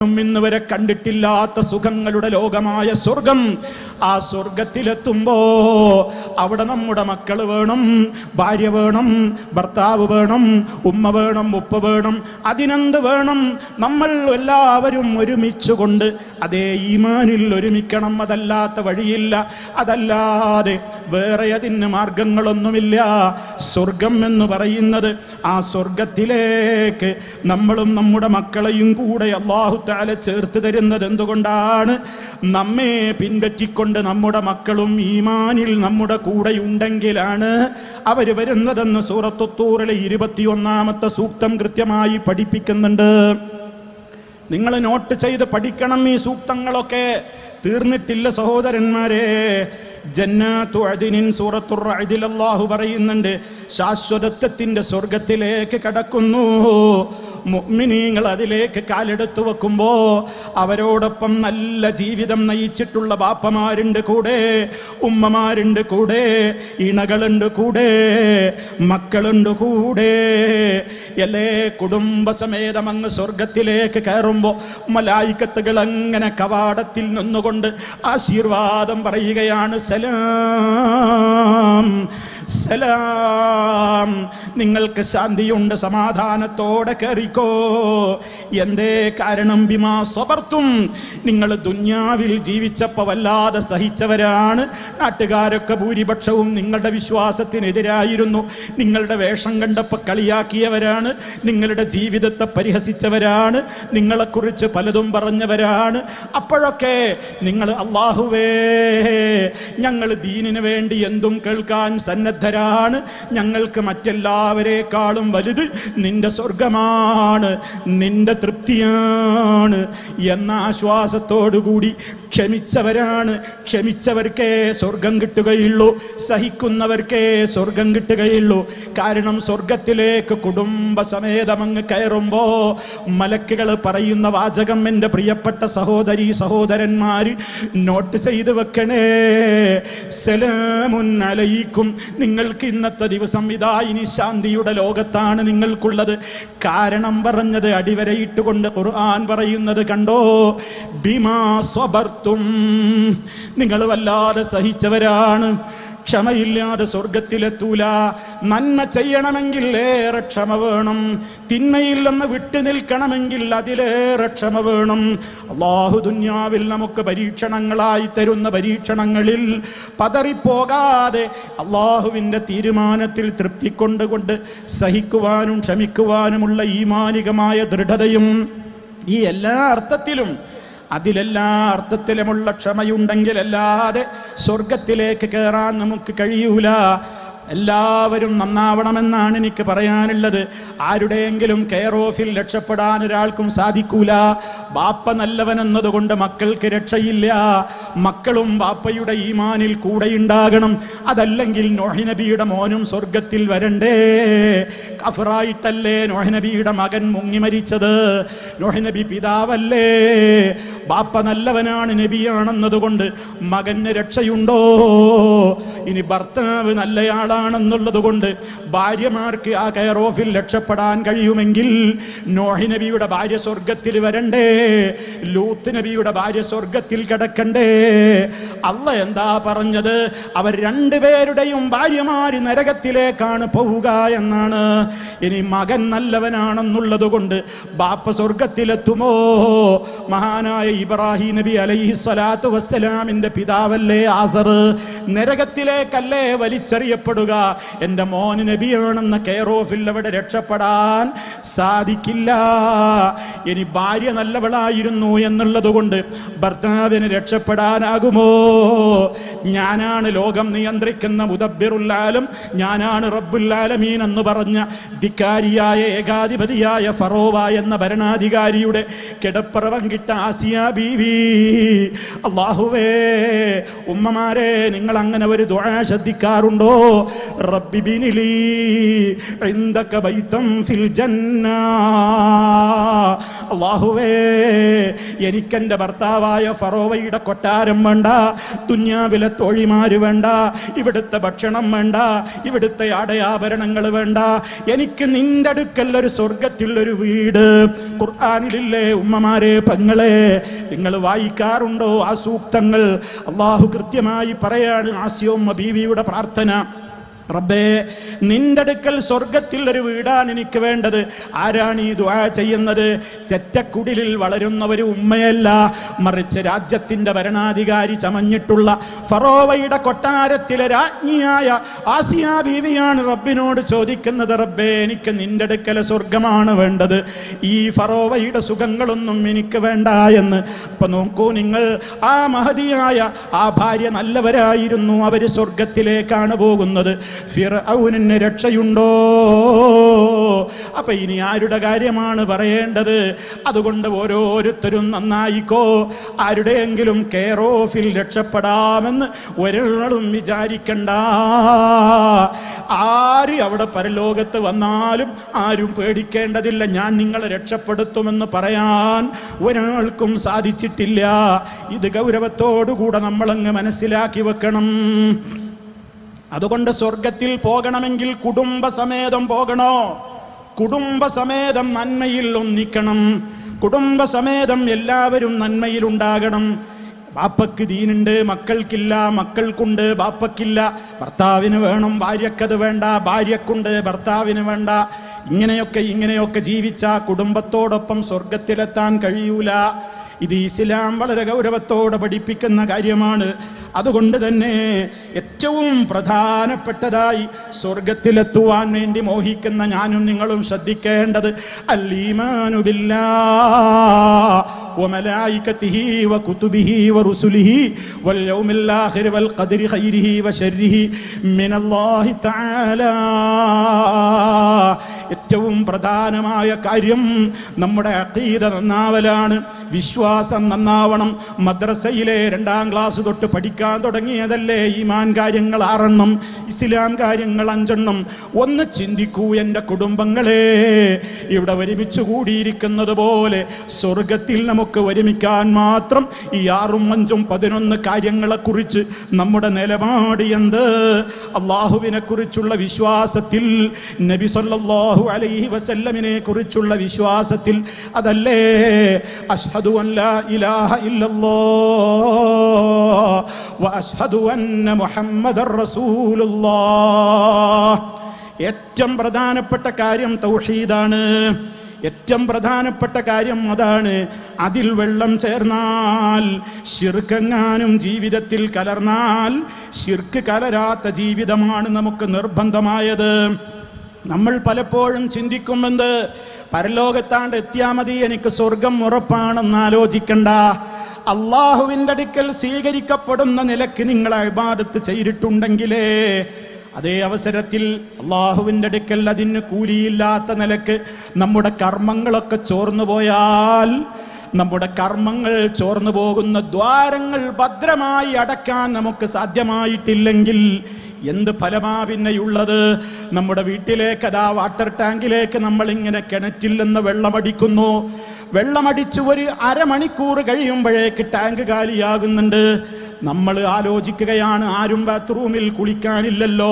ഇന്ന് വരെ കണ്ടിട്ടില്ലാത്ത സുഖങ്ങളുടെ ലോകമായ സ്വർഗം. ആ സ്വർഗത്തിലെത്തുമ്പോ അവിടെ നമ്മുടെ മക്കള് വേണം, ഭാര്യ വേണം, ഭർത്താവ് വേണം, ഉമ്മ വേണം, ഉപ്പ വേണം, അതിനെന്ത് വേണം? നമ്മൾ എല്ലാവരും ഒരുമിച്ചുകൊണ്ട് അതേ ഈമാനിൽ ഒരുമിക്കണം. അതല്ലാത്ത വഴിയില്ല, അതല്ലാതെ വേറെ അതിന് മാർഗങ്ങളൊന്നുമില്ല. സ്വർഗം എന്ന് പറയുന്നത്, ആ സ്വർഗത്തിലേക്ക് നമ്മളും നമ്മുടെ മക്കളെയും കൂടെ അല്ലാഹു തആല ചേർത്ത് തരുന്നത് എന്തുകൊണ്ടാണ്? നമ്മെ പിൻപറ്റിക്കൊണ്ട് നമ്മുടെ മക്കളും ഈമാനിൽ നമ്മുടെ കൂടെ ഉണ്ടെങ്കിലാണ് അവര് വരുന്നതെന്ന് സൂറത്തു തൂറിലെ 21-ാമത്തെ സൂക്തം കൃത്യമായി പഠിപ്പിക്കുന്നുണ്ട്. നിങ്ങൾ നോട്ട് ചെയ്ത് പഠിക്കണം. ഈ സൂക്തങ്ങളൊക്കെ തീർന്നിട്ടില്ല സഹോദരന്മാരെ. ജന്നാത്തു അദ്നിൻ സൂറത്തുർ റഅദിൽ അല്ലാഹു പറയുന്നുണ്ട്, ശാശ്വതത്വത്തിന്റെ സ്വർഗത്തിലേക്ക് കടക്കുന്നു. മുഅ്മിനീങ്ങൾ അതിലേക്ക് കാലെടുത്തു വെക്കുമ്പോ അവരോടൊപ്പം നല്ല ജീവിതം നയിച്ചിട്ടുള്ള ബാപ്പമാരുണ്ട് കൂടെ, ഉമ്മമാരുണ്ട് കൂടെ, ഇണകളുണ്ട് കൂടെ, മക്കളുണ്ട് കൂടെ. എല്ലേ കുടുംബസമേതം അങ്ങ് സ്വർഗത്തിലേക്ക് കയറുമ്പോ മലായികത്തുകൾ അങ്ങനെ കവാടത്തിൽ നിന്നുകൊണ്ട് ആശീർവാദം പറയുകയാണ്. സലാം സലാം, നിങ്ങൾക്ക് ശാന്തിയുണ്ട്, സമാധാനത്തോടെ കയറിക്കോ. എന്തേ കാരണം? ബിമാ സബർത്തും, നിങ്ങൾ ദുന്യാവിൽ ജീവിച്ചപ്പോൾ വല്ലാതെ സഹിച്ചവരാണ്. നാട്ടുകാരൊക്കെ ഭൂരിപക്ഷവും നിങ്ങളുടെ വിശ്വാസത്തിനെതിരായിരുന്നു. നിങ്ങളുടെ വേഷം കണ്ടപ്പോൾ കളിയാക്കിയവരാണ്, നിങ്ങളുടെ ജീവിതത്തെ പരിഹസിച്ചവരാണ്, നിങ്ങളെക്കുറിച്ച് പലതും പറഞ്ഞവരാണ്. അപ്പോഴൊക്കെ നിങ്ങൾ അല്ലാഹുവേ, ഞങ്ങൾ ദീനിന് വേണ്ടി എന്തും കേൾക്കാൻ സന്നദ്ധരാണ്, ഞങ്ങൾക്ക് മറ്റെല്ലാവരെക്കാളും വലുത് നിന്റെ സ്വർഗമാണ്, നിന്റെ തൃപ്തിയാണ് എന്ന ആശ്വാസത്തോടുകൂടി ക്ഷമിച്ചവരാണ്. ക്ഷമിച്ചവർക്കേ സ്വർഗം കിട്ടുകയുള്ളൂ, സഹിക്കുന്നവർക്കേ സ്വർഗം കിട്ടുകയുള്ളൂ. കാരണം സ്വർഗത്തിലേക്ക് കുടുംബസമേതമങ്ങ് കയറുമ്പോ മലക്കുകൾ പറയുന്ന വാചകം എൻ്റെ പ്രിയപ്പെട്ട സഹോദരീ സഹോദരന്മാര് നോട്ട് ചെയ്ത് വെക്കണേ. സലാമുൻ അലൈക്കും, നിങ്ങൾക്ക് ഇന്നത്തെ ദിവസം ഇതാ ഇനി ശാന്തിയുടെ ലോകത്താണ് നിങ്ങൾക്കുള്ളത്. കാരണം പറഞ്ഞത് അടിവരയിട്ടുകൊണ്ട് ഖുർആൻ പറയുന്നത് കണ്ടോ, ബിമാ സ്വബർത്തും, നിങ്ങൾ വല്ലാതെ സഹിച്ചവരാണ്. ക്ഷമയില്ലാതെ സ്വർഗത്തിലെത്തൂല. നന്മ ചെയ്യണമെങ്കിൽ ഏറെ ക്ഷമ വേണം, തിന്മയിൽ നിന്ന് വിട്ടു നിൽക്കണമെങ്കിൽ അതിലേറെ ക്ഷമ വേണം. അല്ലാഹു ദുന്യാവിൽ നമുക്ക് പരീക്ഷണങ്ങളായി തരുന്ന പരീക്ഷണങ്ങളിൽ പതറിപ്പോകാതെ അല്ലാഹുവിൻ്റെ തീരുമാനത്തിൽ തൃപ്തി കൊണ്ടുകൊണ്ട് സഹിക്കുവാനും ക്ഷമിക്കുവാനുമുള്ള ഈമാനികമായ ദൃഢതയും ഈ എല്ലാ അർത്ഥത്തിലും അതിലെല്ലാ അർത്ഥത്തിലുമുള്ള ക്ഷമയുണ്ടെങ്കിൽ അല്ലാതെ സ്വർഗത്തിലേക്ക് കയറാൻ നമുക്ക് കഴിയൂല. എല്ലാവരും നന്നാവണമെന്നാണ് എനിക്ക് പറയാനുള്ളത്. ആരുടെയെങ്കിലും കെയർ ഓഫിൽ രക്ഷപ്പെടാൻ ഒരാൾക്കും സാധിക്കൂല. ബാപ്പ നല്ലവനെന്നതുകൊണ്ട് മക്കൾക്ക് രക്ഷയില്ല. മക്കളും ബാപ്പയുടെ ഈമാനിൽ കൂടെയുണ്ടാകണം. അതല്ലെങ്കിൽ നോഹ് നബിയുടെ മോനും സ്വർഗത്തിൽ വരണ്ടേ? കഫറായിട്ടല്ലേ നോഹ് നബിയുടെ മകൻ മുങ്ങി മരിച്ചത്? നോഹ് നബി പിതാവല്ലേ? ബാപ്പ നല്ലവനാണ്, നബിയാണെന്നതുകൊണ്ട് മകന് രക്ഷയുണ്ടോ? ഇനി ഭർത്താവ് നല്ലയാളാണ് ാണെന്നുള്ളത് കൊണ്ട് ഭാര്യമാർക്ക് ആ കെയർ ഓഫിൽ രക്ഷപ്പെടാൻ കഴിയുമെങ്കിൽ നോഹ് നബിയുടെ ഭാര്യ സ്വർഗത്തിൽ വരണ്ടേ? ലൂത്ത് നബിയുടെ ഭാര്യ സ്വർഗത്തിൽ കിടക്കണ്ടേ? അല്ലാഹ് എന്താ പറഞ്ഞത്? അവർ രണ്ടുപേരുടെയും ഭാര്യമാര് നരകത്തിലേക്കാണ് പോവുക എന്നാണ്. ഇനി മകൻ നല്ലവനാണെന്നുള്ളത് കൊണ്ട് ബാപ്പ സ്വർഗത്തിലെത്തുമോ? മഹാനായ ഇബ്രാഹിം നബി അലൈഹി സ്വലാത്തു വസ്സലാമിന്റെ പിതാവല്ലേ ആസർ? നരകത്തിലേക്കല്ലേ വലിച്ചെറിയപ്പെടുക? എന്റെ മോന് നബിയാണെന്ന കെയർ ഓഫിൽ അവിടെ രക്ഷപ്പെടാൻ സാധിക്കില്ല. ഇനി ഭാര്യ നല്ലവളായിരുന്നു എന്നുള്ളത് കൊണ്ട് ഭർത്താവിന് രക്ഷപ്പെടാനാകുമോ? ഞാനാണ് ലോകം നിയന്ത്രിക്കുന്ന മുദബ്ബിറുൽ ആലം, ഞാനാണ് റബ്ബുൽ ആലമീൻ എന്ന് പറഞ്ഞ ധിക്കാരിയായ ഏകാധിപതിയായ ഫറോവ എന്ന ഭരണാധികാരിയുടെ കിടപ്പറവം കിട്ട ആസിയ ബീവി. അല്ലാഹുവേ, ഉമ്മമാരെ, നിങ്ങൾ അങ്ങനെ ഒരു ദുആ ശ്രദ്ധിക്കാറുണ്ടോ? റബ്ബി ബിനിലി ഇൻദക ബൈതം ഫിൽ ജന്ന. അല്ലാഹുവേ, എനിക്കെന്റെ ഭർത്താവായ ഫറോവയുടെ കൊട്ടാരം വേണ്ട, ദുന്യാവിലെ തോഴിമാര് വേണ്ട, ഇവിടുത്തെ ഭക്ഷണം വേണ്ട, ഇവിടുത്തെ ആടയാഭരണങ്ങൾ വേണ്ട, എനിക്ക് നിന്റെ അടുക്കൽ ഒരു സ്വർഗത്തിൽ ഒരു വീട്. ഖുർആനിലില്ലേ ഉമ്മമാരെ, പെങ്ങളെ, നിങ്ങൾ വായിക്കാറുണ്ടോ ആ സൂക്തങ്ങൾ? അള്ളാഹു കൃത്യമായി പറയാണ്, ആസിയ ബീവിയുടെ പ്രാർത്ഥന, റബ്ബേ നിന്റെ അടുക്കൽ സ്വർഗത്തിൽ ഒരു വീടാണ് എനിക്ക് വേണ്ടത്. ആരാണ് ഈ ദുആ ചെയ്യുന്നത്? ചെറ്റക്കുടിലിൽ വളരുന്ന ഒരു ഉമ്മയല്ല, മറിച്ച് രാജ്യത്തിന്റെ ഭരണാധികാരി ചമഞ്ഞിട്ടുള്ള ഫറോവയുടെ കൊട്ടാരത്തിലെ രാജ്ഞിയായ ആസിയ ബീവിയാണ് റബ്ബിനോട് ചോദിക്കുന്നത്, റബ്ബേ എനിക്ക് നിന്റെ അടുക്കൽ സ്വർഗമാണ് വേണ്ടത്, ഈ ഫറോവയുടെ സുഖങ്ങളൊന്നും എനിക്ക് വേണ്ട എന്ന്. അപ്പൊ നോക്കൂ നിങ്ങൾ, ആ മഹദിയായ ആ ഭാര്യ നല്ലവരായിരുന്നു, അവര് സ്വർഗത്തിലേക്കാണ് പോകുന്നത്. ഫിർഔനിന് രക്ഷയുണ്ടോ? അപ്പൊ ഇനി ആരുടെ കാര്യമാണ് പറയേണ്ടത്? അതുകൊണ്ട് ഓരോരുത്തരും നന്നായിക്കോ. ആരുടെയെങ്കിലും കെയർ ഓഫിൽ രക്ഷപ്പെടാമെന്ന് ഒരാളും വിചാരിക്കണ്ട. ആര് അവിടെ പരലോകത്ത് വന്നാലും ആരും പേടിക്കേണ്ടതില്ല. ഞാൻ നിങ്ങളെ രക്ഷപ്പെടുത്തുമെന്ന് പറയാൻ ഒരാൾക്കും സാധിച്ചിട്ടില്ല. ഇത് ഗൗരവത്തോടുകൂടെ നമ്മളങ്ങ് മനസ്സിലാക്കി വെക്കണം. അതുകൊണ്ട് സ്വർഗത്തിൽ പോകണമെങ്കിൽ കുടുംബസമേതം പോകണോ? കുടുംബസമേതം നന്മയിൽ ഒന്നിക്കണം. കുടുംബസമേതം എല്ലാവരും നന്മയിൽ ഉണ്ടാകണം. ബാപ്പക്ക് ദീനുണ്ട്, മക്കൾക്കില്ല, മക്കൾക്കുണ്ട്, ബാപ്പക്കില്ല. ഭർത്താവിന് വേണം, ഭാര്യക്കത് വേണ്ട, ഭാര്യക്കുണ്ട്, ഭർത്താവിന് വേണ്ട. ഇങ്ങനെയൊക്കെ ജീവിച്ച കുടുംബത്തോടൊപ്പം സ്വർഗത്തിലെത്താൻ കഴിയൂല. ഇത് ഇസ്ലാം വളരെ ഗൗരവത്തോടെ പഠിപ്പിക്കുന്ന കാര്യമാണ്. അതുകൊണ്ട് തന്നെ ഏറ്റവും പ്രധാനപ്പെട്ടതായി സ്വർഗത്തിലെത്തുവാൻ വേണ്ടി മോഹിക്കുന്ന ഞാനും നിങ്ങളും ശ്രദ്ധിക്കേണ്ടത് അൽ-ഈമാനു ബില്ലാഹ് വമലായികതിഹി വകുതുബിഹി വറുസുലിഹി വൽ യൗമിൽ ആഖിർ വൽ ഖദരി ഖൈരിഹി വശർരിഹി മിനല്ലാഹി തആല. ഏറ്റവും പ്രധാനമായ കാര്യം നമ്മുടെ അഖീദ നന്നാവലാണ്, വിശ്വാസം നന്നാവണം. മദ്രസയിലെ 2ാം ക്ലാസ് തൊട്ട് പഠിക്കാൻ തുടങ്ങിയതല്ലേ ഈമാൻ കാര്യങ്ങൾ 6 ഇസ്ലാം കാര്യങ്ങൾ 5. ഒന്ന് ചിന്തിക്കൂ എൻ്റെ കുടുംബങ്ങളെ, ഇവിടെ ഒരുമിച്ച് കൂടിയിരിക്കുന്നത് പോലെ സ്വർഗത്തിൽ നമുക്ക് ഒരുമിക്കാൻ മാത്രം ഈ 6, 5, 11 കാര്യങ്ങളെക്കുറിച്ച് നമ്മുടെ നിലപാട് എന്ത്? അള്ളാഹുവിനെ കുറിച്ചുള്ള വിശ്വാസത്തിൽ, നബി സല്ലല്ലാഹു അലൈഹി വസല്ലമിനെ കുറിച്ചുള്ള വിശ്വാസത്തിൽ, അതല്ലേ അഷ്ഹദു അൻ ലാ ഇലാഹ ഇല്ലല്ലാഹ് വഅഷ്ഹദു അന്ന മുഹമ്മദർ റസൂലുള്ളാഹ്. ഏറ്റവും പ്രധാനപ്പെട്ട കാര്യം തൗഹീദാണ്. ഏറ്റവും പ്രധാനപ്പെട്ട കാര്യം അതാണ്. അതിൽ വെള്ളം ചേർന്നാൽ, ശിർക്കെങ്ങാനും ജീവിതത്തിൽ കലർന്നാൽ, ശിർക്ക് കലരാത്ത ജീവിതമാണ് നമുക്ക് നിർബന്ധമായത്. നമ്മൾ പലപ്പോഴും ചിന്തിക്കുമെന്ത്? പരലോകത്താണ്ട് എത്തിയാ മതി, എനിക്ക് സ്വർഗം ഉറപ്പാണെന്ന് ആലോചിക്കണ്ട. അള്ളാഹുവിൻ്റെ അടുക്കൽ സ്വീകരിക്കപ്പെടുന്ന നിലക്ക് നിങ്ങൾ ഇബാദത്ത് ചെയ്തിട്ടുണ്ടെങ്കിലേ അതേ അവസരത്തിൽ അള്ളാഹുവിൻ്റെ അടുക്കൽ അതിന് കൂലിയില്ലാത്ത നിലക്ക് നമ്മുടെ കർമ്മങ്ങളൊക്കെ ചോർന്നു പോയാൽ, നമ്മുടെ കർമ്മങ്ങൾ ചോർന്നു പോകുന്ന ദ്വാരങ്ങൾ ഭദ്രമായി അടയ്ക്കാൻ നമുക്ക് സാധ്യമായിട്ടില്ലെങ്കിൽ എന്ത് ഫലമാ പിന്നെയുള്ളത്? നമ്മുടെ വീട്ടിലേക്ക്, അതാ വാട്ടർ ടാങ്കിലേക്ക് നമ്മളിങ്ങനെ കിണറ്റിൽ നിന്ന് വെള്ളമടിക്കുന്നു. വെള്ളമടിച്ച് ഒരു അരമണിക്കൂർ കഴിയുമ്പോഴേക്ക് ടാങ്ക് കാലിയാകുന്നുണ്ട്. നമ്മൾ ആലോചിക്കുകയാണ്, ആരും ബാത്റൂമിൽ കുളിക്കാനില്ലല്ലോ,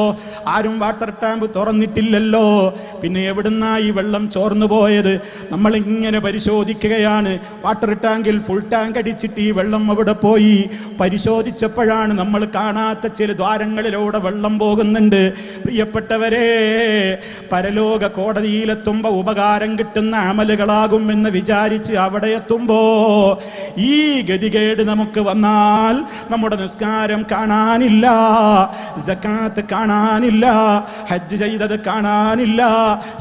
ആരും വാട്ടർ ടാങ്ക് തുറന്നിട്ടില്ലല്ലോ, പിന്നെ എവിടുന്നാ ഈ വെള്ളം ചോർന്നു പോയത്? നമ്മളിങ്ങനെ പരിശോധിക്കുകയാണ്. വാട്ടർ ടാങ്കിൽ ഫുൾ ടാങ്ക് അടിച്ചിട്ട് ഈ വെള്ളം എവിടെ പോയി? പരിശോധിച്ചപ്പോഴാണ് നമ്മൾ കാണാത്ത ചില ദ്വാരങ്ങളിലൂടെ വെള്ളം പോകുന്നുണ്ട്. പ്രിയപ്പെട്ടവരെ, പരലോക കോടതിയിലെത്തുമ്പോൾ ഉപകാരം കിട്ടുന്ന അമലുകളാകും എന്ന് വിചാരിച്ച് അവിടെ എത്തുമ്പോ ഈ ഗതികേട് നമുക്ക് വന്നാൽ നമ്മുടെ നിസ്കാരം കാണാനില്ല, സകാത്ത് കാണാനില്ല, ഹജ്ജ് ചെയ്തത് കാണാനില്ല,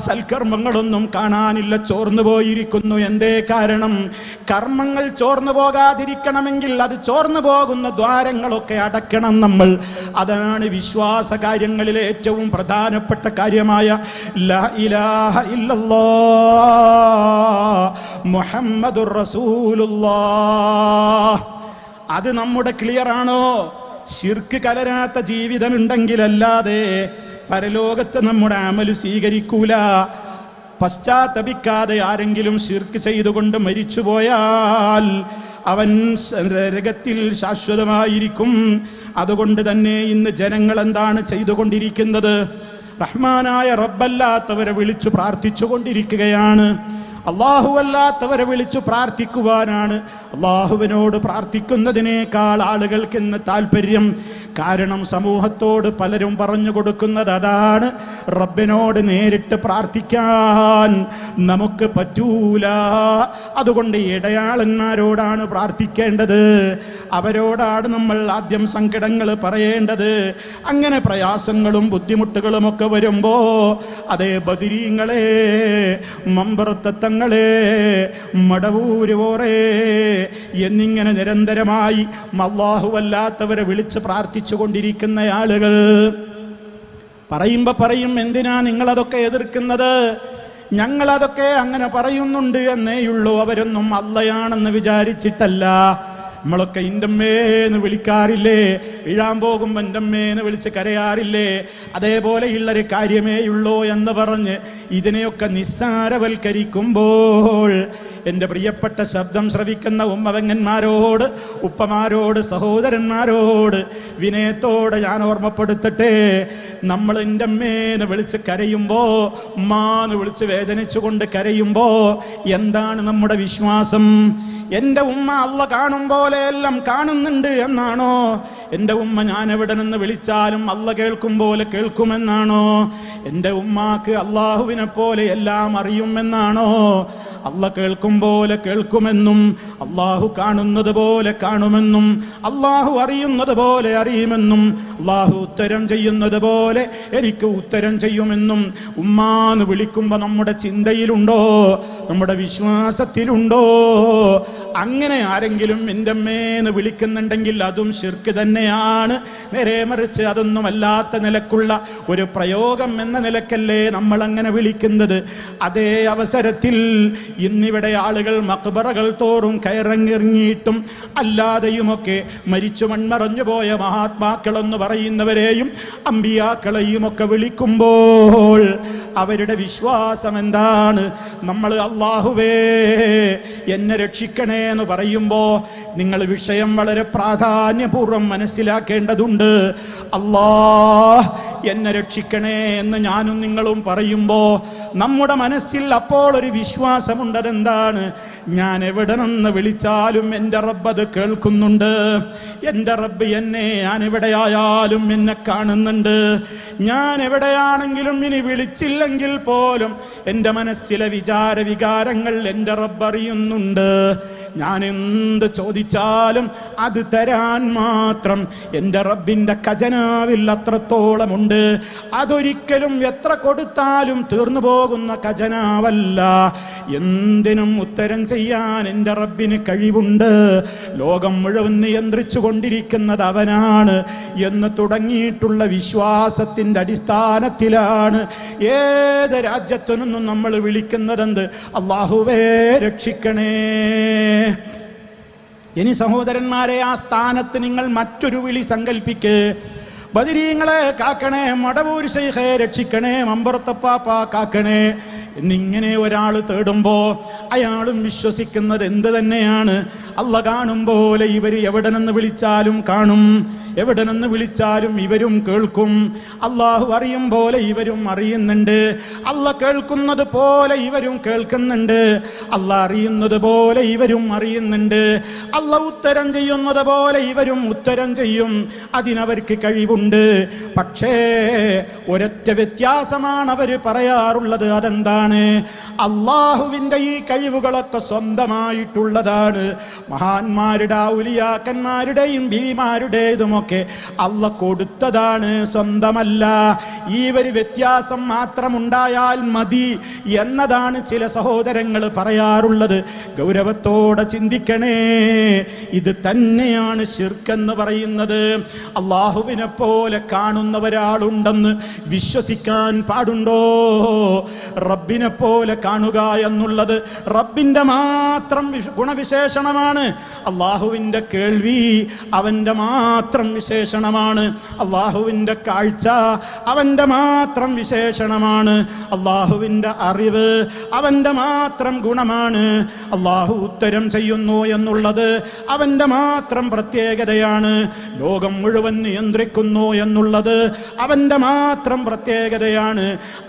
സൽക്കർമ്മങ്ങളൊന്നും കാണാനില്ല, ചോർന്നു പോയിരിക്കുന്നു. എന്തേ കാരണം? കർമ്മങ്ങൾ ചോർന്നു പോകാതിരിക്കണമെങ്കിൽ അത് ചോർന്നു പോകുന്ന ദ്വാരങ്ങളൊക്കെ അടയ്ക്കണം നമ്മൾ. അതാണ് വിശ്വാസ കാര്യങ്ങളിലെ ഏറ്റവും പ്രധാനപ്പെട്ട കാര്യമായ ലാ ഇലാഹ ഇല്ലല്ലാഹ് മുഹമ്മദുർ റസൂലുള്ളാഹ്. അത് നമ്മുടെ ക്ലിയർ ആണോ? ശിർക്ക് കലരാത്ത ജീവിതമുണ്ടെങ്കിലല്ലാതെ പരലോകത്ത് നമ്മുടെ അമല് സ്വീകരിക്കൂല. പശ്ചാത്തപിക്കാതെ ആരെങ്കിലും ശിർക്ക് ചെയ്തുകൊണ്ട് മരിച്ചുപോയാൽ അവൻ നരകത്തിൽ ശാശ്വതമായിരിക്കും. അതുകൊണ്ട് തന്നെ ഇന്ന് ജനങ്ങൾ എന്താണ് ചെയ്തുകൊണ്ടിരിക്കുന്നത്? റഹ്മാനായ റബ്ബല്ലാത്തവരെ വിളിച്ചു പ്രാർത്ഥിച്ചു കൊണ്ടിരിക്കുകയാണ്. അല്ലാഹുവല്ലാത്തവരെ വിളിച്ചു പ്രാർത്ഥിക്കുവാനാണ് അള്ളാഹുവിനോട് പ്രാർത്ഥിക്കുന്നതിനേക്കാൾ ആളുകൾക്ക് ഇന്ന് താല്പര്യം. കാരണം സമൂഹത്തോട് പലരും പറഞ്ഞു കൊടുക്കുന്നത് അതാണ്, റബ്ബിനോട് നേരിട്ട് പ്രാർത്ഥിക്കാൻ നമുക്ക് പറ്റൂല. അതുകൊണ്ട് ഇടയാളന്മാരോടാണ് പ്രാർത്ഥിക്കേണ്ടത്, അവരോടാണ് നമ്മൾ ആദ്യം സങ്കടങ്ങൾ പറയേണ്ടത്. അങ്ങനെ പ്രയാസങ്ങളും ബുദ്ധിമുട്ടുകളും ഒക്കെ വരുമ്പോ അതേ ബദരീങ്ങളെ, മമ്പറത്തങ്ങളെ, മടവൂരുവോറേ എന്നിങ്ങനെ നിരന്തരമായി അല്ലാഹുവല്ലാത്തവരെ വിളിച്ച് പ്രാർത്ഥിച്ചു കൊണ്ടിരിക്കുന്ന ആളുകൾ പറയും, എന്തിനാ നിങ്ങളതൊക്കെ എതിർക്കുന്നത്? ഞങ്ങളതൊക്കെ അങ്ങനെ പറയുന്നുണ്ട് എന്നേയുള്ളൂ. അവരൊന്നും അള്ളയാണെന്ന് വിചാരിച്ചിട്ടല്ല. നമ്മളൊക്കെ ഇന്റമ്മേന്ന് വിളിക്കാറില്ലേ? വീഴാൻ പോകുമ്പോ എന്റമ്മേന്ന് വിളിച്ച് കരയാറില്ലേ? അതേപോലെയുള്ളൊരു കാര്യമേയുള്ളൂ എന്ന് പറഞ്ഞ് ഇതിനെയൊക്കെ നിസ്സാരവൽക്കരിക്കുമ്പോൾ എൻ്റെ പ്രിയപ്പെട്ട ശബ്ദം ശ്രവിക്കുന്ന ഉമ്മവങ്ങന്മാരോട്, ഉപ്പമാരോട്, സഹോദരന്മാരോട് വിനയത്തോടെ ഞാൻ ഓർമ്മപ്പെടുത്തട്ടെ, നമ്മൾ എൻ്റെ അമ്മേന്ന് വിളിച്ച് കരയുമ്പോ, ഉമ്മാന്ന് വിളിച്ച് വേദനിച്ചുകൊണ്ട് കരയുമ്പോ എന്താണ് നമ്മുടെ വിശ്വാസം? എൻ്റെ ഉമ്മ അള്ള കാണും പോലെയെല്ലാം കാണുന്നുണ്ട് എന്നാണോ? എൻ്റെ ഉമ്മ ഞാൻ എവിടെ നിന്ന് വിളിച്ചാലും അള്ള കേൾക്കും പോലെ കേൾക്കുമെന്നാണോ? എൻ്റെ ഉമ്മാക്ക് അള്ളാഹുവിനെ പോലെ എല്ലാം അറിയുമെന്നാണോ? അള്ള കേൾക്കും പോലെ കേൾക്കുമെന്നും അള്ളാഹു കാണുന്നത് പോലെ കാണുമെന്നും അള്ളാഹു അറിയുന്നത് പോലെ അറിയുമെന്നും അള്ളാഹു ഉത്തരം ചെയ്യുന്നത് പോലെ എനിക്ക് ഉത്തരം ചെയ്യുമെന്നും ഉമ്മാന്ന് വിളിക്കുമ്പോൾ നമ്മുടെ ചിന്തയിലുണ്ടോ? നമ്മുടെ വിശ്വാസത്തിലുണ്ടോ? അങ്ങനെ ആരെങ്കിലും എൻ്റെ അമ്മേന്ന് വിളിക്കുന്നുണ്ടെങ്കിൽ അതും ശിർക്ക് തന്നെയാണ്. നേരെ മറിച്ച് അതൊന്നും അല്ലാത്ത നിലക്കുള്ള ഒരു പ്രയോഗം എന്ന നിലക്കല്ലേ നമ്മൾ അങ്ങനെ വിളിക്കുന്നത്. അതേ അവസരത്തിൽ ഇന്നിവിടെ ആളുകൾ മക്ബറകൾ തോറും കയറങ്ങിറങ്ങിയിട്ടും അല്ലാതെയുമൊക്കെ മരിച്ചു മൺമറഞ്ഞു പോയ മഹാത്മാക്കളെന്ന് പറയുന്നവരെയും അമ്പിയാക്കളെയും ഒക്കെ വിളിക്കുമ്പോൾ അവരുടെ വിശ്വാസം എന്താണ്? നമ്മൾ അല്ലാഹുവേ എന്നെ രക്ഷിക്കണേ എന്ന് പറയുമ്പോ നിങ്ങൾ വിഷയം വളരെ പ്രാധാന്യപൂർവ്വം മനസ്സിലാക്കേണ്ടതുണ്ട്. അല്ലാഹ് എന്നെ രക്ഷിക്കണേ എന്ന് ഞാനും നിങ്ങളും പറയുമ്പോ നമ്മുടെ മനസ്സിൽ അപ്പോൾ ഒരു വിശ്വാസമുണ്ട്. അതെന്താണ്? ഞാൻ എവിടെ നിന്ന് വിളിച്ചാലും എൻ്റെ റബ്ബ് അത് കേൾക്കുന്നുണ്ട്. എൻ്റെ റബ്ബ് എന്നെ, ഞാൻ എവിടെയായാലും എന്നെ കാണുന്നുണ്ട്. ഞാൻ എവിടെയാണെങ്കിലും ഇനി വിളിച്ചില്ലെങ്കിൽ പോലും എൻ്റെ മനസ്സിലെ വികാരങ്ങൾ എൻ്റെ റബ്ബ് അറിയുന്നുണ്ട്. ഞാൻ എന്ത് ചോദിച്ചാലും അത് തരാൻ മാത്രം എൻ്റെ റബ്ബിൻ്റെ ഖജനാവിൽ അത്രത്തോളമുണ്ട്. അതൊരിക്കലും എത്ര കൊടുത്താലും തീർന്നു പോകുന്ന ഖജനാവല്ല. എന്തിനും ഉത്തരം ചെയ്യാൻ എൻ്റെ റബ്ബിന് കഴിവുണ്ട്. ലോകം മുഴുവൻ നിയന്ത്രിച്ചു കൊണ്ടിരിക്കുന്നത് അവനാണ് എന്ന് തുടങ്ങിയിട്ടുള്ള വിശ്വാസത്തിൻ്റെ അടിസ്ഥാനത്തിലാണ് ഏത് രാജ്യത്തു നിന്നും നമ്മൾ വിളിക്കുന്നതെന്ത്? അല്ലാഹുവേ രക്ഷിക്കണേ. ഇനി സഹോദരന്മാരെ, ആ സ്ഥാനത്ത് നിങ്ങൾ മറ്റൊരു വിളി സങ്കല്പിക്ക്. ബദരീങ്ങളെ കാക്കണേ, മടവൂർ ശൈഖേ രക്ഷിക്കണേ, മമ്പുറത്തപ്പാപ്പ കാക്കണേ എന്നിങ്ങനെ ഒരാൾ തേടുമ്പോ അയാളും വിശ്വസിക്കുന്നത് എന്ത് തന്നെയാണ്? അള്ള കാണും പോലെ ഇവർ എവിടെ നിന്ന് വിളിച്ചാലും കാണും, എവിടെ നിന്ന് വിളിച്ചാലും ഇവരും കേൾക്കും. അള്ളാഹു അറിയും പോലെ ഇവരും അറിയുന്നുണ്ട്. അള്ള കേൾക്കുന്നത് പോലെ ഇവരും കേൾക്കുന്നുണ്ട്. അള്ള അറിയുന്നത് പോലെ ഇവരും അറിയുന്നുണ്ട്. അള്ള ഉത്തരം ചെയ്യുന്നത് പോലെ ഇവരും ഉത്തരം ചെയ്യും. അതിനവർക്ക് കഴിവുണ്ട്. പക്ഷേ ഒരൊറ്റ വ്യത്യാസമാണ് അവർ പറയാറുള്ളത്. അതെന്താണ്? അള്ളാഹുവിൻ്റെ ഈ കഴിവുകളൊക്കെ സ്വന്തമായിട്ടുള്ളതാണ്. മഹാന്മാരുടെ, ഔലിയാക്കന്മാരുടെയും ബീവിമാരുടേതുമൊക്കെ അള്ള കൊടുത്തതാണ്, സ്വന്തമല്ല. ഈ ഒരു വ്യത്യാസം മാത്രമുണ്ടായാൽ മതി എന്നതാണ് ചില സഹോദരങ്ങൾ പറയാറുള്ളത്. ഗൗരവത്തോടെ ചിന്തിക്കണേ. ഇത് തന്നെയാണ് ശിർക്കെന്ന് പറയുന്നത്. അള്ളാഹുവിനെ പോലെ കാണുന്ന ഒരാളുണ്ടെന്ന് വിശ്വസിക്കാൻ പാടുണ്ടോ? റബ്ബിനെ പോലെ കാണുക എന്നുള്ളത് റബ്ബിന്റെ മാത്രം ഗുണവിശേഷണമാണ്. വിശേഷണമാണ്. അള്ളാഹുവിൻ്റെ കേൾവി അവൻ്റെ മാത്രം വിശേഷണമാണ്. അള്ളാഹുവിൻ്റെ കാഴ്ച അവൻ്റെ മാത്രം വിശേഷണമാണ്. അള്ളാഹുവിൻ്റെ അറിവ് അവൻ്റെ മാത്രം ഗുണമാണ്. അള്ളാഹു ഉത്തരം ചെയ്യുന്നു എന്നുള്ളത് അവൻ്റെ മാത്രം പ്രത്യേകതയാണ്. ലോകം മുഴുവൻ നിയന്ത്രിക്കുന്നു എന്നുള്ളത് അവൻ്റെ മാത്രം പ്രത്യേകതയാണ്.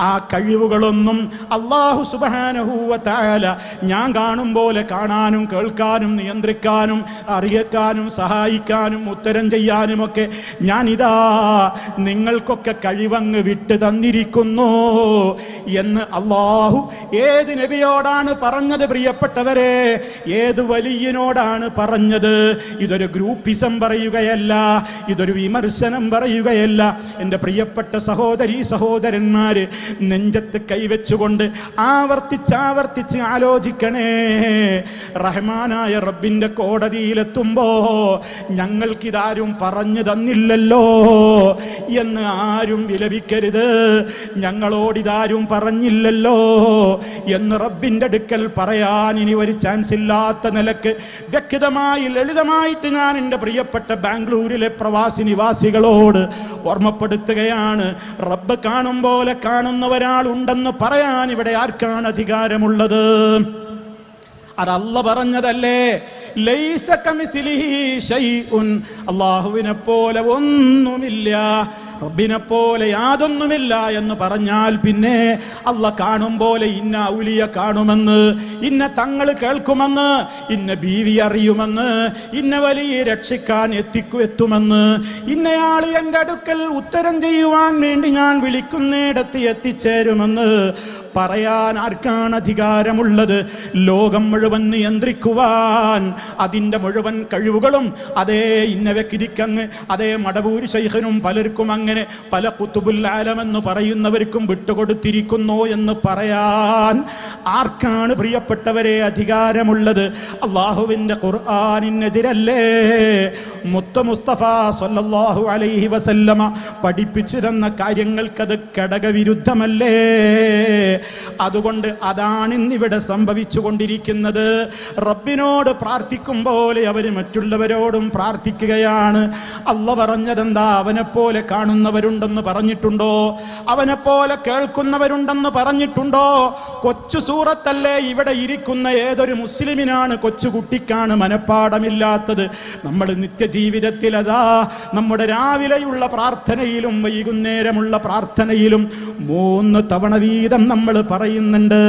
ആ കഴിവുകളൊന്നും അല്ലാഹു സുബ്ഹാനഹു വ തആല ഞാൻ കാണും പോലെ കാണാനും കേൾക്കാനും നിയന്ത്രിക്കാനും അറിയിക്കാനും സഹായിക്കാനും ഉത്തരം ചെയ്യാനുമൊക്കെ ഞാനിതാ നിങ്ങൾക്കൊക്കെ കഴിവങ്ങ് വിട്ടു തന്നിരിക്കുന്നു എന്ന് അല്ലാഹു ഏത് നബിയോടാണ് പറഞ്ഞത് പ്രിയപ്പെട്ടവരെ? ഏത് വലിയനോടാണ് പറഞ്ഞത്? ഇതൊരു ഗ്രൂപ്പിസം പറയുകയല്ല, ഇതൊരു വിമർശനം പറയുകയല്ല. എൻ്റെ പ്രിയപ്പെട്ട സഹോദരീ സഹോദരന്മാര്, നെഞ്ചത്ത് കൈവച്ചുകൊണ്ട് ആവർത്തിച്ച് ആലോചിക്കണേ. റഹ്മാനായ റബ്ബിന്റെ കോടതിയിലെത്തുമ്പോ ഞങ്ങൾക്കിതാരും പറഞ്ഞു തന്നില്ലല്ലോ എന്ന് ആരും വിലപിക്കരുത്. ഞങ്ങളോടിതാരും പറഞ്ഞില്ലല്ലോ എന്ന് റബ്ബിന്റെ അടുക്കൽ പറയാൻ ഇനി ഒരു ചാൻസ് ഇല്ലാത്ത നിലക്ക് വ്യക്തമായി ലളിതമായിട്ട് ഞാൻ എൻ്റെ പ്രിയപ്പെട്ട ബാംഗ്ലൂരിലെ പ്രവാസി നിവാസികളോട് ഓർമ്മപ്പെടുത്തുകയാണ്. റബ്ബ് കാണും പോലെ കാണുന്ന ഒരാളുണ്ടെന്ന് പറയാൻ ഇവിടെ ആർക്കാണ് അധികാരമുള്ളത്? അത് അല്ലാഹ് പറഞ്ഞതല്ലേ. ലൈസ കമിസ്ലിഹി ശൈഉൻ, അല്ലാഹുവിനെ പോലെ ഒന്നുമില്ല, റബ്ബിനെ പോലെ യാതൊന്നുമില്ല എന്ന് പറഞ്ഞാൽ പിന്നെ അല്ലാഹ് കാണും പോലെ ഇന്ന ഔലിയ കാണുമെന്ന്, ഇന്ന തങ്ങൾ കേൾക്കുമെന്ന്, ഇന്ന ബീവി അറിയുമെന്ന്, ഇന്ന വലിയ രക്ഷിക്കാൻ എത്തുമെന്ന്, ഇന്നയാൾ എൻ്റെ അടുക്കൽ ഉത്തരം ചെയ്യുവാൻ വേണ്ടി ഞാൻ വിളിക്കുന്നിടത്ത് എത്തിച്ചേരുമെന്ന് പറയാൻ ആർക്കാണ് അധികാരമുള്ളത്? ലോകം മുഴുവൻ നിയന്ത്രിക്കുവാൻ അതിൻ്റെ മുഴുവൻ കഴിവുകളും അതേ ഇന്ന വ്യക്തിക്കങ്ങ്, അതേ മടവൂർ ശൈഖിനും പലർക്കും അങ്ങനെ പല ഖുതുബുൽ ആലം എന്ന് പറയുന്നവർക്കും വിട്ടുകൊടുത്തിരിക്കുന്നു എന്ന് പറയാൻ ആർക്കാണ് പ്രിയപ്പെട്ടവരെ അധികാരമുള്ളത്? അള്ളാഹുവിൻ്റെ ഖുർആനിനെതിരല്ലേ മുത്ത മുസ്തഫ സല്ലല്ലാഹു അലൈഹി വസല്ലമ പഠിപ്പിച്ചിരുന്ന കാര്യങ്ങൾക്കത് ഘടകവിരുദ്ധമല്ലേ? അതുകൊണ്ട് അതാണ് ഇന്നിവിടെ സംഭവിച്ചു കൊണ്ടിരിക്കുന്നത്. റബ്ബിനോട് പ്രാർത്ഥിക്കും പോലെ അവർ മറ്റുള്ളവരോടും പ്രാർത്ഥിക്കുകയാണ്. അല്ലാഹ് പറഞ്ഞതെന്താ? അവനെപ്പോലെ കാണുന്നവരുണ്ടെന്ന് പറഞ്ഞിട്ടുണ്ടോ? അവനെപ്പോലെ കേൾക്കുന്നവരുണ്ടെന്ന് പറഞ്ഞിട്ടുണ്ടോ? കൊച്ചു സൂറത്തല്ലേ ഇവിടെ ഇരിക്കുന്ന ഏതൊരു മുസ്ലിമിനാണ്, കൊച്ചുകുട്ടിക്കാണ് മനപ്പാടമില്ലാത്തത്? നമ്മൾ നിത്യജീവിതത്തിൽ അതാ നമ്മുടെ രാവിലെയുള്ള പ്രാർത്ഥനയിലും വൈകുന്നേരമുള്ള പ്രാർത്ഥനയിലും 3 തവണ വീതം നമ്മൾ പറയുന്നുണ്ട്.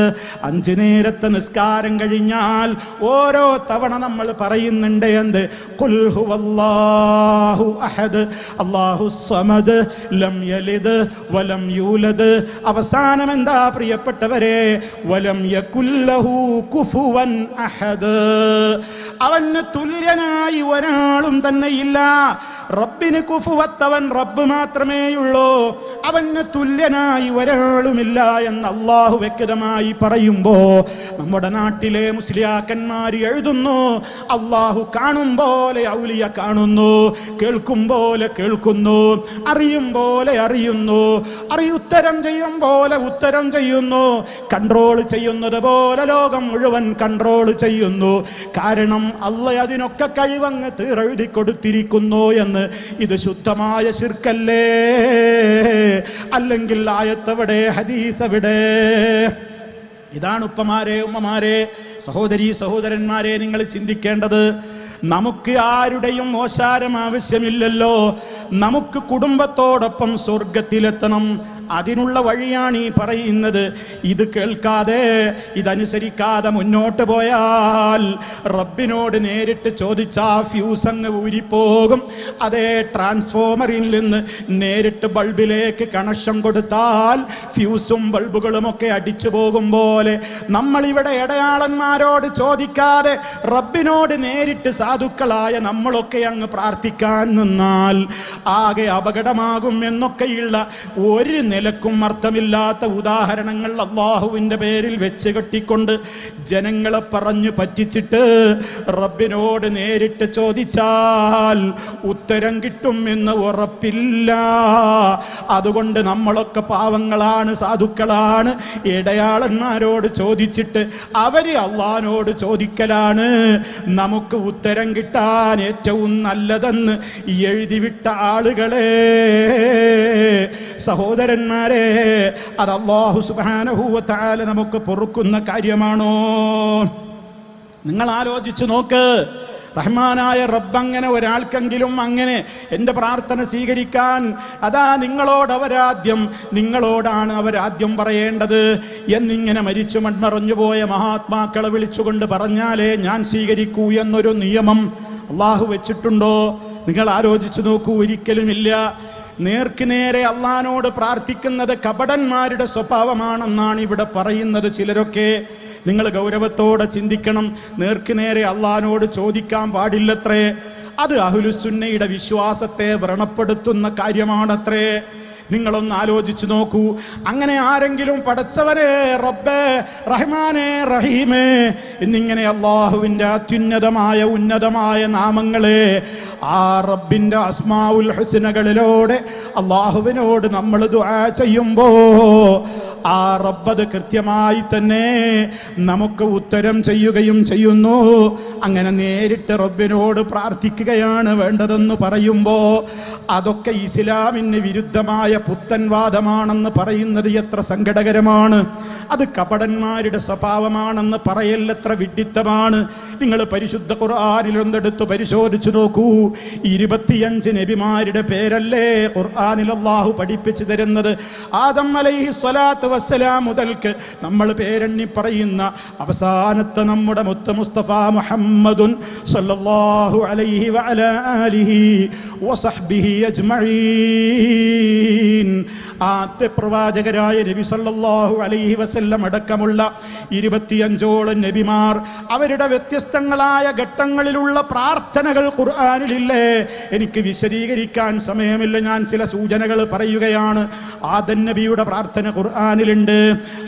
5 നേരത്തെ നിസ്കാരം കഴിഞ്ഞാൽ ഓരോ തവണ നമ്മൾ പറയുന്നുണ്ട് എന്ത്? ഖുൽ ഹുവല്ലാഹു അഹദ് അല്ലാഹുസ് സമദ് ലം യലിദ് വലം യൂലദ്. അവസാനം എന്താ പ്രിയപ്പെട്ടവരെ? വലം യകുല്ലഹു കുഫുവൻ അഹദ്. അവന് തുല്യനായി ഒരാളും തന്നെയില്ല. റബ്ബിന് കുഫുവത്തവൻ റബ്ബ് മാത്രമേയുള്ളൂ, അവന് തുല്യനായി ഒരാളുമില്ല എന്ന് അള്ളാഹു വ്യക്തമായി പറയുമ്പോ നമ്മുടെ നാട്ടിലെ മുസ്ലിയാക്കന്മാർ എഴുതുന്നു, അള്ളാഹു കാണും പോലെ ഔലിയ കാണുന്നു, കേൾക്കും പോലെ കേൾക്കുന്നു, അറിയും പോലെ അറിയുന്നു, ഉത്തരം ചെയ്യും പോലെ ഉത്തരം ചെയ്യുന്നു, കൺട്രോൾ ചെയ്യുന്നത് പോലെ ലോകം മുഴുവൻ കൺട്രോൾ ചെയ്യുന്നു. കാരണം അള്ളാഹ് അതിനൊക്കെ കഴിവങ്ങ് തീരെഴുതി കൊടുത്തിരിക്കുന്നു എന്ന്. ഇത് ശുദ്ധമായ ശിർക്കല്ലേ? അല്ലെങ്കിൽ ആയത്തെവിടെ, ഹദീസ് എവിടെ? ഇതാണ് ഉപ്പമാരെ, ഉമ്മമാരെ, സഹോദരീ സഹോദരന്മാരെ, നിങ്ങൾ ചിന്തിക്കേണ്ടത്. നമുക്ക് ആരുടെയും ഓശാരം ആവശ്യമില്ലല്ലോ. നമുക്ക് കുടുംബത്തോടൊപ്പം സ്വർഗത്തിലെത്തണം. അതിനുള്ള വഴിയാണ് ഈ പറയുന്നത്. ഇത് കേൾക്കാതെ ഇതനുസരിക്കാതെ മുന്നോട്ട് പോയാൽ റബ്ബിനോട് നേരിട്ട് ചോദിച്ചാ ഫ്യൂസ് അങ്ങ് ഊരിപ്പോകും. അതേ ട്രാൻസ്ഫോമറിൽ നിന്ന് നേരിട്ട് ബൾബിലേക്ക് കണക്ഷൻ കൊടുത്താൽ ഫ്യൂസും ബൾബുകളുമൊക്കെ അടിച്ചു പോകും പോലെ നമ്മളിവിടെ ഇടയാളന്മാരോട് ചോദിക്കാതെ റബ്ബിനോട് നേരിട്ട് സാധുക്കളായ നമ്മളൊക്കെ അങ്ങ് പ്രാർത്ഥിക്കാൻ നിന്നാൽ ആകെ അപകടമാകും എന്നൊക്കെയുള്ള ഒരു നിലക്കും അർത്ഥമില്ലാത്ത ഉദാഹരണങ്ങൾ അള്ളാഹുവിന്റെ പേരിൽ വെച്ച് കെട്ടിക്കൊണ്ട് ജനങ്ങളെ പറഞ്ഞു പറ്റിച്ചിട്ട് റബ്ബിനോട് നേരിട്ട് ചോദിച്ചാൽ ഉത്തരം കിട്ടും എന്ന് ഉറപ്പില്ല. അതുകൊണ്ട് നമ്മളൊക്കെ പാവങ്ങളാണ്, സാധുക്കളാണ്. ഇടയാളന്മാരോട് ചോദിച്ചിട്ട് അവര് അള്ളാഹിനോട് ചോദിക്കലാണ് നമുക്ക് ഉത്തരം കിട്ടാൻ ഏറ്റവും നല്ലതെന്ന് എഴുതിവിട്ട ആളുകളെ, സഹോദരന്മാരെ, അത് അല്ലാഹു സുബ്ഹാനഹു വ തആല നമുക്ക് പൊറുക്കുന്ന കാര്യമാണോ? നിങ്ങൾ ആലോചിച്ചു നോക്ക്. റഹ്മാനായ റബ്ബ് അങ്ങനെ ഒരാൾക്കെങ്കിലും അങ്ങനെ എൻ്റെ പ്രാർത്ഥന സ്വീകരിക്കാൻ, അതാ നിങ്ങളോടാണ് അവരാദ്യം പറയേണ്ടത് എന്നിങ്ങനെ മരിച്ചു മൺമറഞ്ഞു പോയ മഹാത്മാക്കളെ വിളിച്ചുകൊണ്ട് പറഞ്ഞാലേ ഞാൻ സ്വീകരിക്കൂ എന്നൊരു നിയമം അള്ളാഹു വെച്ചിട്ടുണ്ടോ? നിങ്ങൾ ആലോചിച്ചു നോക്കൂ. ഒരിക്കലുമില്ല. നേർക്ക് നേരെ അള്ളാഹിനോട് പ്രാർത്ഥിക്കുന്നത് കപടന്മാരുടെ സ്വഭാവമാണെന്നാണ് ഇവിടെ പറയുന്നത് ചിലരൊക്കെ. നിങ്ങൾ ഗൗരവത്തോടെ ചിന്തിക്കണം. നേർക്ക് നേരെ അള്ളാഹിനോട് ചോദിക്കാൻ പാടില്ലത്രേ. അത് അഹ്ലുസുന്നയുടെ വിശ്വാസത്തെ വ്രണപ്പെടുത്തുന്ന കാര്യമാണത്രേ. നിങ്ങളൊന്ന് ആലോചിച്ചു നോക്കൂ. അങ്ങനെ ആരെങ്കിലും പടച്ചവരെ, റബ്ബേ, റഹ്മാനേ, റഹീമേ എന്നിങ്ങനെ അള്ളാഹുവിൻ്റെ അത്യുന്നതമായ ഉന്നതമായ നാമങ്ങളെ, ആ റബ്ബിൻ്റെ അസ്മാഉൽ ഹുസ്നകളിലൂടെ അള്ളാഹുവിനോട് നമ്മൾ ദുആ ചെയ്യുമ്പോ ആ റബ്ബത് കൃത്യമായി തന്നെ നമുക്ക് ഉത്തരം ചെയ്യുകയും ചെയ്യുന്നു. അങ്ങനെ നേരിട്ട് റബ്ബിനോട് പ്രാർത്ഥിക്കുകയാണ് വേണ്ടതെന്ന് പറയുമ്പോ അതൊക്കെ ഇസ്ലാമിന് വിരുദ്ധമായ പുത്തൻവാദമാണെന്ന് പറയുന്നത് എത്ര സങ്കടകരമാണ്. അത് കപടന്മാരുടെ സ്വഭാവമാണെന്ന് പറയൽ എത്ര വിഡ്ഢിത്തമാണ്. നിങ്ങൾ പരിശുദ്ധ ഖുർആനിലൊന്നെടുത്ത് പരിശോധിച്ചു നോക്കൂ. 25 നബിമാരുടെ പേരല്ലേ ഖുർആനിൽ അല്ലാഹു പഠിപ്പിച്ചു തരുന്നത്. ആദം അലൈഹിസ്സലാത്തു വസ്സലാം മുതൽക്ക് നമ്മൾ പേരെണ്ണി പറയുന്ന അവസാനത്തെ നമ്മുടെ മുത്ത് മുസ്തഫ മുഹമ്മദുൻ സല്ലല്ലാഹു അലൈഹി വഅലാ ആലിഹി വസഹ്ബിഹി അജ്മഈൻ, ആദ്യ പ്രവാചകരായ നബി സല്ലല്ലാഹു അലൈഹി വസല്ലം അടക്കമുള്ള 25ഓളം നബിമാർ, അവരുടെ വ്യത്യസ്തങ്ങളായ ഘട്ടങ്ങളിലുള്ള പ്രാർത്ഥനകൾ ഖുർആനിലില്ലേ? എനിക്ക് വിശദീകരിക്കാൻ സമയമില്ല, ഞാൻ ചില സൂചനകൾ പറയുകയാണ്. ആദം നബിയുടെ പ്രാർത്ഥന ഖുർആനിലുണ്ട്,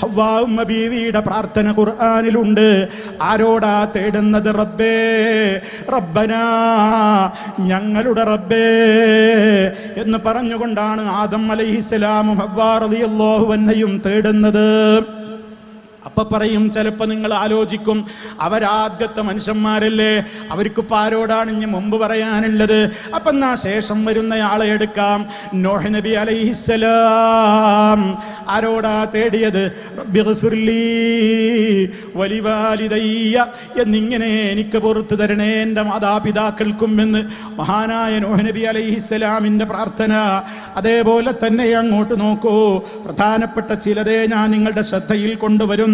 ഹവ്വാ ഉമ്മ ബീവിയുടെ പ്രാർത്ഥന ഖുർആനിലുണ്ട്. ആരോടാ തേടുന്നത്? റബ്ബേ, റബ്ബനാ, ഞങ്ങളുടെ റബ്ബേ എന്ന് പറഞ്ഞുകൊണ്ടാണ് ആദം അലൈഹിസ്സലാമും ഹവ്വാ റളിയല്ലാഹു അൻഹയും തേടുന്നത്. അപ്പൊ പറയും, ചിലപ്പോൾ നിങ്ങൾ ആലോചിക്കും, അവരാദ്യത്തെ മനുഷ്യന്മാരല്ലേ, അവർക്കിപ്പോൾ ആരോടാണ് ഇനി മുമ്പ് പറയാനുള്ളത്? അപ്പൊ എന്നാ ശേഷം വരുന്നയാളെ എടുക്കാം. നോഹ് നബി അലൈഹിസ്സലാം ആരോടാ തേടിയത്? റബ്ബിഗ്ഫിർലീ വലിവാലിദയ്യ എന്നിങ്ങനെ എനിക്ക് പുറത്തു തരണേ എൻ്റെ മാതാപിതാക്കൾക്കും എന്ന് മഹാനായ നോഹ് നബി അലൈഹിസ്സലാമിൻ്റെ പ്രാർത്ഥന. അതേപോലെ തന്നെ അങ്ങോട്ട് നോക്കൂ, പ്രധാനപ്പെട്ട ചിലതേ ഞാൻ നിങ്ങളുടെ ശ്രദ്ധയിൽ കൊണ്ടുവരുന്നു.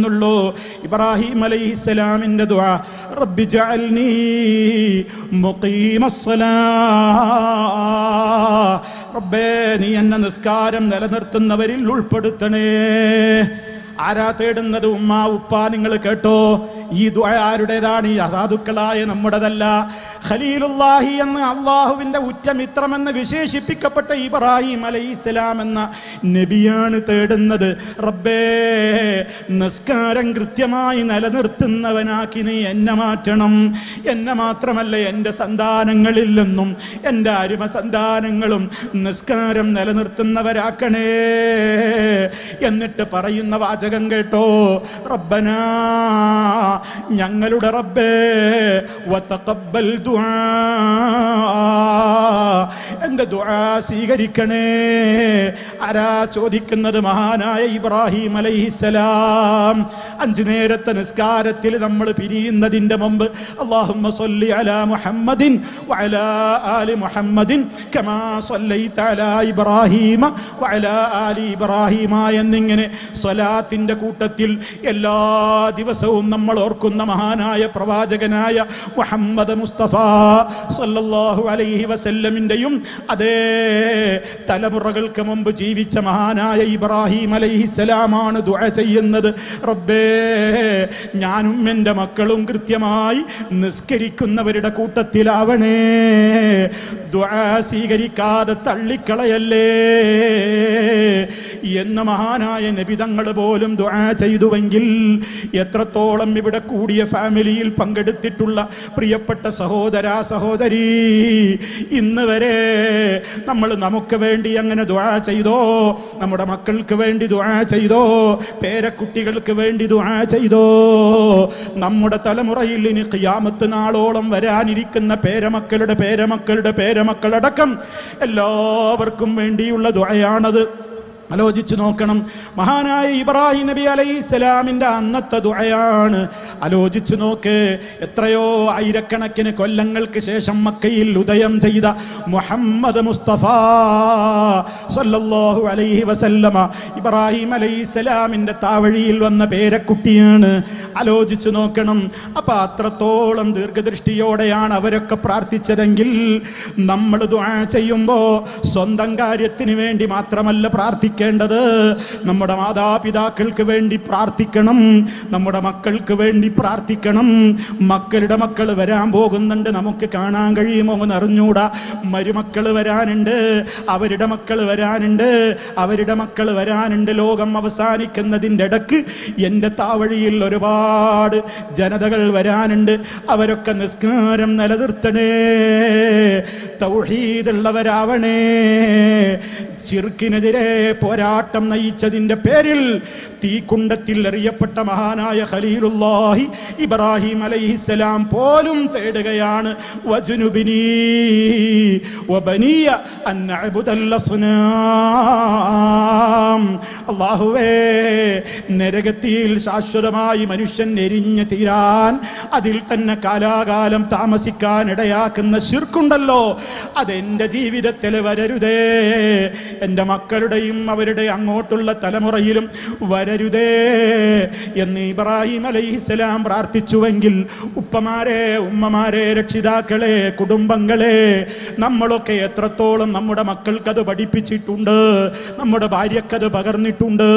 ഇബ്രാഹിം അലൈഹിസ്സലാമിന്റെ ദുആ, റബ്ബി ജഅൽനീ മുഖീമസ്സലാ, റബ്ബേ നീ എന്നെ നിസ്കാരം നിലനിർത്തുന്നവരിൽ ഉൾപ്പെടുത്തണേ. ആരാ തേടുന്നത്? ഉമ്മ, ഉപ്പ. നിങ്ങൾ കേട്ടോ, ഈ ദുആ ആരുടേതാണ്? ഈ അസാധുക്കളായ നമ്മുടേതല്ല. ഖലീലുല്ലാഹി എന്ന് അള്ളാഹുവിന്റെ ഉറ്റമിത്രമെന്ന് വിശേഷിപ്പിക്കപ്പെട്ട ഇബ്രാഹിം അലൈഹിസ്സലാം എന്ന നബിയാണ് തേടുന്നത്. റബ്ബേ, നിസ്കാരം കൃത്യമായി നിലനിർത്തുന്നവനാക്കി നീ എന്നെ മാറ്റണം. എന്നെ മാത്രമല്ല, എൻ്റെ സന്താനങ്ങളിൽ നിന്നും എൻ്റെ അരുമ സന്താനങ്ങളും നിസ്കാരം നിലനിർത്തുന്നവരാക്കണേ. എന്നിട്ട് പറയുന്ന വാചകം കേട്ടോ, റബ്ബനാ, ഞങ്ങളുടെ റബ്ബേ, വതഖബ്ബൽ ദുആ, എൻ്റെ ദുആ സ്വീകരിക്കണേ. ആരാ ചോദിക്കുന്നത്? മഹാനായ ഇബ്രാഹിം അലൈഹിസ്സലാം. 5 നേരത്തെ നിസ്കാരത്തിൽ നമ്മൾ പിരിയുന്നതിൻ്റെ മുമ്പ് അല്ലാഹുമ്മ സ്വല്ലി അലാ മുഹമ്മദിൻ വഅലാ ആലി മുഹമ്മദിൻ കമാ സ്വല്ലൈത അലാ ഇബ്രാഹീമ വഅലാ ആലി ഇബ്രാഹീമ എന്നിങ്ങനെ സ്വലാത്ത് സ്വലാത്തിന്റെ കൂട്ടത്തിൽ എല്ലാ ദിവസവും നമ്മൾ ഓർക്കുന്ന മഹാനായ പ്രവാചകനായ മുഹമ്മദ് മുസ്തഫ സല്ലല്ലാഹു അലൈഹി വസല്ലമിന്റെയും അതേ തലമുറകൾക്ക് മുമ്പ് ജീവിച്ച മഹാനായ ഇബ്രാഹിം അലൈഹിസ്സലാമാണ് ദുആ ചെയ്യുന്നത്. റബ്ബേ, ഞാനും എൻ്റെ മക്കളും കൃത്യമായി നിസ്കരിക്കുന്നവരുടെ കൂട്ടത്തിലാവണേ, ദുആ സ്വീകരിക്കാതെ തള്ളിക്കളയല്ലേ എന്ന് മഹാനായ നബി തങ്ങൾ പോലും ദുആ ചെയ്തുവെങ്കിൽ എത്രത്തോളം ഇവിടെ കൂടിയ ഫാമിലിയിൽ പങ്കെടുത്തിട്ടുള്ള പ്രിയപ്പെട്ട സഹോദര സഹോദരി, ഇന്ന് വരെ നമ്മൾ നമുക്ക് വേണ്ടി അങ്ങനെ ദുആ ചെയ്തോ? നമ്മുടെ മക്കൾക്ക് വേണ്ടി ദുആ ചെയ്തോ? പേരക്കുട്ടികൾക്ക് വേണ്ടി ദുആ ചെയ്തോ? നമ്മുടെ തലമുറയിൽ ഇനി ഖിയാമത്ത് നാളോളം വരാനിരിക്കുന്ന പേരമക്കളുടെ പേരമക്കളുടെ പേരമക്കളടക്കം എല്ലാവർക്കും വേണ്ടിയുള്ള ദുആയാണത്. ആലോചിച്ചു നോക്കണം. മഹാനായ ഇബ്രാഹിം നബി അലൈഹിസ്സലാമിന്റെ അന്നത്തെ ദുആയാണ്. ആലോചിച്ചു നോക്ക്, എത്രയോ ആയിരക്കണക്കിന് കൊല്ലങ്ങൾക്ക് ശേഷം മക്കയിൽ ഉദയം ചെയ്ത മുഹമ്മദ് മുസ്തഫ സല്ലല്ലാഹു അലൈഹി വസല്ലമ ഇബ്രാഹിം അലൈഹിസ്സലാമിന്റെ താവഴിയിൽ വന്ന പേരക്കുട്ടിയാണ്. ആലോചിച്ചു നോക്കണം. അപ്പൊ അത്രത്തോളം ദീർഘദൃഷ്ടിയോടെയാണ് അവരൊക്കെ പ്രാർത്ഥിച്ചതെങ്കിൽ നമ്മൾ ദുആ ചെയ്യുമ്പോൾ സ്വന്തം കാര്യത്തിന് വേണ്ടി മാത്രമല്ല പ്രാർത്ഥിക്കുക, നമ്മുടെ മാതാപിതാക്കൾക്ക് വേണ്ടി പ്രാർത്ഥിക്കണം, നമ്മുടെ മക്കൾക്ക് വേണ്ടി പ്രാർത്ഥിക്കണം. മക്കളുടെ മക്കൾ വരാൻ പോകുന്നുണ്ട്, നമുക്ക് കാണാൻ കഴിയുമോ എന്ന് അറിഞ്ഞൂടാ. മരുമക്കൾ വരാനുണ്ട്, അവരുടെ മക്കൾ വരാനുണ്ട്, അവരുടെ മക്കൾ വരാനുണ്ട്. ലോകം അവസാനിക്കുന്നതിൻ്റെ ഇടക്ക് എൻ്റെ താവഴിയിൽ ഒരുപാട് ജനതകൾ വരാനുണ്ട്. അവരൊക്കെ നിസ്കാരം നിലനിർത്തണേ, തൗഹീദുള്ളവരാവണേ. ശിർക്കിനെതിരെ പോരാട്ടം നയിച്ചതിന്റെ പേരിൽ തീക്കുണ്ടത്തിൽ എറിയപ്പെട്ട മഹാനായ ഖലീലുല്ലാഹി ഇബ്രാഹിം അലൈഹിസ്സലാം പോലും തേടുകയാണ്, വജുനുബിനി വബനിയ അൻ നഅ്ബുദൽ അസ്നാം. അല്ലാഹുവേ, നരകത്തിൽ ശാശ്വതമായി മനുഷ്യൻ എരിഞ്ഞു തീരാൻ, അതിൽ തന്നെ കാലാകാലം താമസിക്കാൻ ഇടയാക്കുന്ന ശിർക്കുണ്ടല്ലോ, അതെന്റെ ജീവിതത്തിൽ വരരുതേ, എൻ്റെ മക്കളുടെയും അവരുടെ അങ്ങോട്ടുള്ള തലമുറയിലും വരരുതേ എന്ന് ഇബ്രാഹിം അലൈഹിസ്സലാം പ്രാർത്ഥിച്ചുവെങ്കിൽ, ഉപ്പമാരെ, ഉമ്മമാരെ, രക്ഷിതാക്കളെ, കുടുംബങ്ങളെ, നമ്മളൊക്കെ എത്രത്തോളം നമ്മുടെ മക്കൾക്കത് പഠിപ്പിച്ചിട്ടുണ്ട്, നമ്മുടെ ഭാര്യക്കത് പകർന്നിട്ടുണ്ട്,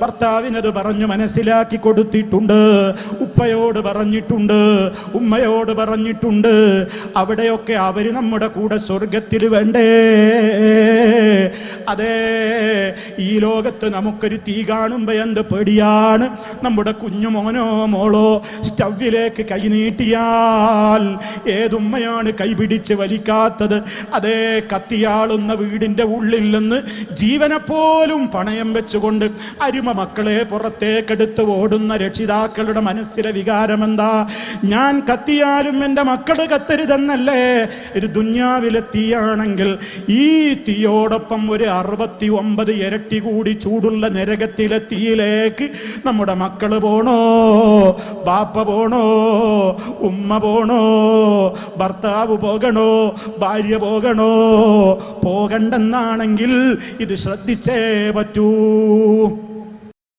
ഭർത്താവിനത് പറഞ്ഞു മനസ്സിലാക്കി കൊടുത്തിട്ടുണ്ട്, ഉപ്പയോട് പറഞ്ഞിട്ടുണ്ട്, ഉമ്മയോട് പറഞ്ഞിട്ടുണ്ട്. അവിടെയൊക്കെ അവർ നമ്മുടെ കൂടെ സ്വർഗത്തിൽ വേണ്ടേ? അതെ, ഈ ലോകത്ത് നമുക്കൊരു തീ കാണുമ്പോ എന്ത് പേടിയാണ്. നമ്മുടെ കുഞ്ഞു മോനോ മോളോ സ്റ്റവിലേക്ക് കൈ നീട്ടിയാൽ ഏതുമ്മയാണ് കൈപിടിച്ച് വലിക്കാത്തത്? അതേ, കത്തിയാളുന്ന വീടിന്റെ ഉള്ളിൽ നിന്ന് ജീവനെ പോലും പണയം വെച്ചുകൊണ്ട് അരുമ മക്കളെ പുറത്തേക്കെടുത്ത് ഓടുന്ന രക്ഷിതാക്കളുടെ മനസ്സിലെ വികാരം എന്താ? ഞാൻ കത്തിയാലും എൻ്റെ മക്കള് കത്തരുതെന്നല്ലേ? ഒരു ദുന്യാവിലെ തീയാണെങ്കിൽ ഈ തീയോടൊപ്പം ഒരു 69 ഇരട്ടി കൂടി ചൂടുള്ള നരകത്തിലെ തീയിലേക്ക് നമ്മുടെ മക്കള് പോണോ? ബാപ്പ പോണോ? ഉമ്മ പോണോ? ഭർത്താവ് പോകണോ? ഭാര്യ പോകണോ? പോകണ്ടെന്നാണെങ്കിൽ ഇത് ശ്രദ്ധിച്ചേ പറ്റൂ.